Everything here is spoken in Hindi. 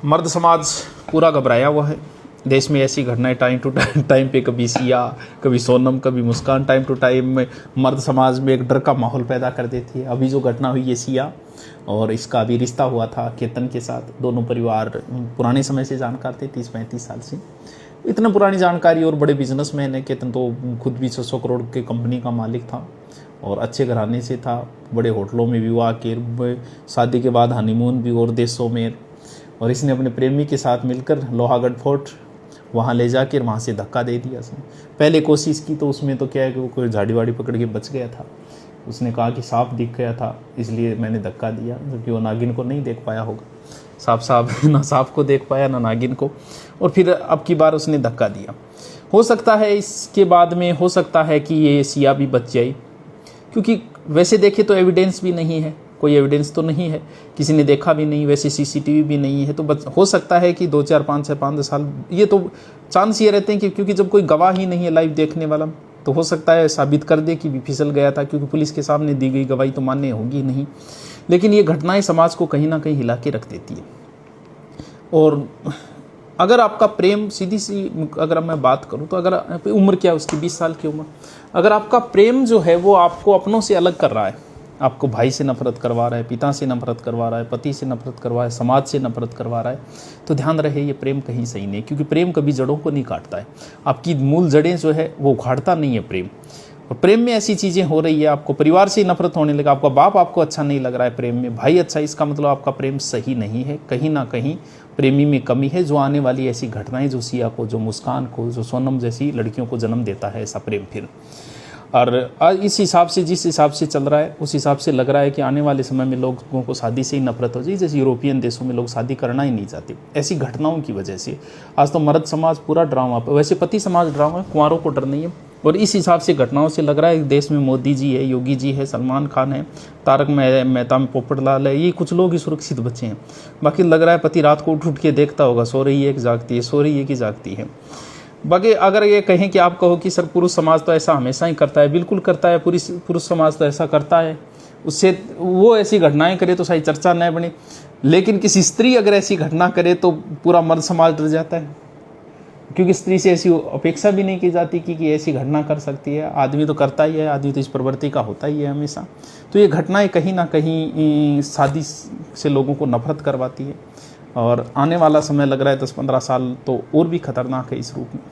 मर्द समाज पूरा घबराया हुआ है। देश में ऐसी घटनाएं टाइम टू टाइम पे, कभी सिया, कभी सोनम, कभी मुस्कान, टाइम टू टाइम में मर्द समाज में एक डर का माहौल पैदा कर देती है। अभी जो घटना हुई है सिया, और इसका अभी रिश्ता हुआ था केतन के साथ। दोनों परिवार पुराने समय से जानकार थे, 30-35 साल से। इतना पुरानी जानकारी, और बड़े बिजनेसमैन है। केतन तो खुद भी 600 करोड़ के कंपनी का मालिक था और अच्छे घराने से था। बड़े होटलों में विवाह के, शादी के बाद हनीमून भी और देशों में। और इसने अपने प्रेमी के साथ मिलकर लोहागढ़ फोर्ट वहाँ ले जाकर वहाँ से धक्का दे दिया उसने। पहले कोशिश की तो उसमें तो क्या है कि वो कोई झाड़ी वाड़ी पकड़ के बच गया था। उसने कहा कि सांप दिख गया था इसलिए मैंने धक्का दिया, क्योंकि वो नागिन को नहीं देख पाया होगा। सांप ना सांप को देख पाया ना नागिन को, और फिर अब की बार उसने धक्का दिया। हो सकता है इसके बाद में, हो सकता है कि ये सिया भी बच जाए, क्योंकि वैसे देखे तो एविडेंस भी नहीं है, कोई एविडेंस तो नहीं है, किसी ने देखा भी नहीं, वैसे सीसीटीवी भी नहीं है। तो हो सकता है कि 2, 4, 5, 6, 5 साल, ये तो चांस ये रहते हैं कि क्योंकि जब कोई गवाह ही नहीं है लाइव देखने वाला, तो हो सकता है साबित कर दे कि भी फिसल गया था, क्योंकि पुलिस के सामने दी गई गवाही तो मान्य होगी नहीं। लेकिन ये घटनाएं समाज को कहीं ना कहीं हिला के रख देती है। और अगर आपका प्रेम, सीधी सी अगर मैं बात करूं तो, अगर उम्र क्या है उसकी, 20 साल की उम्र, अगर आपका प्रेम जो है वो आपको अपनों से अलग कर रहा है, आपको भाई से नफरत करवा रहा है, पिता से नफरत करवा रहा है, पति से नफरत करवा रहा है, समाज से नफरत करवा रहा है, तो ध्यान रहे ये प्रेम कहीं सही नहीं है। क्योंकि प्रेम कभी जड़ों को नहीं काटता है, आपकी मूल जड़ें जो है वो उखाड़ता नहीं है प्रेम। और प्रेम में ऐसी चीज़ें हो रही है, आपको परिवार से नफरत होने लगा, आपका बाप आपको अच्छा नहीं लग रहा है प्रेम में, भाई अच्छा, इसका मतलब आपका प्रेम सही नहीं है। कहीं ना कहीं प्रेमी में कमी है, जो आने वाली ऐसी घटनाएं, जो सिया को, जो मुस्कान को, जो सोनम जैसी लड़कियों को जन्म देता है ऐसा प्रेम फिर। और इस हिसाब से, जिस हिसाब से चल रहा है, उस हिसाब से लग रहा है कि आने वाले समय में लोगों को शादी से ही नफरत हो जाए। जैसे यूरोपियन देशों में लोग शादी करना ही नहीं चाहते ऐसी घटनाओं की वजह से। आज तो मर्द समाज पूरा ड्रामा, वैसे पति समाज ड्रामा है, कुंवारों को डर नहीं है। और इस हिसाब से घटनाओं से लग रहा है देश में मोदी जी है, योगी जी है, सलमान खान है, तारक मेहता में पोपटलाल है, ये कुछ लोग ही सुरक्षित बचे हैं। बाकी लग रहा है पति रात को उठ के देखता होगा, सो रही है कि जागती है, सो रही है कि जागती है। बाकी अगर ये कहें कि आप कहो कि सर पुरुष समाज तो ऐसा हमेशा ही करता है, बिल्कुल करता है, पुरुष समाज तो ऐसा करता है, उससे वो ऐसी घटनाएं करे तो सही चर्चा न बने। लेकिन किसी स्त्री अगर ऐसी घटना करे तो पूरा मर्द समाज डर जाता है, क्योंकि स्त्री से ऐसी अपेक्षा भी नहीं की जाती कि ऐसी घटना कर सकती है। आदमी तो करता ही है, आदमी तो इस प्रवृत्ति का होता ही है हमेशा। तो ये घटनाएं कहीं ना कहीं शादी से लोगों को नफरत करवाती है। और आने वाला समय लग रहा है 10-15 साल तो और भी खतरनाक है इस रूप में।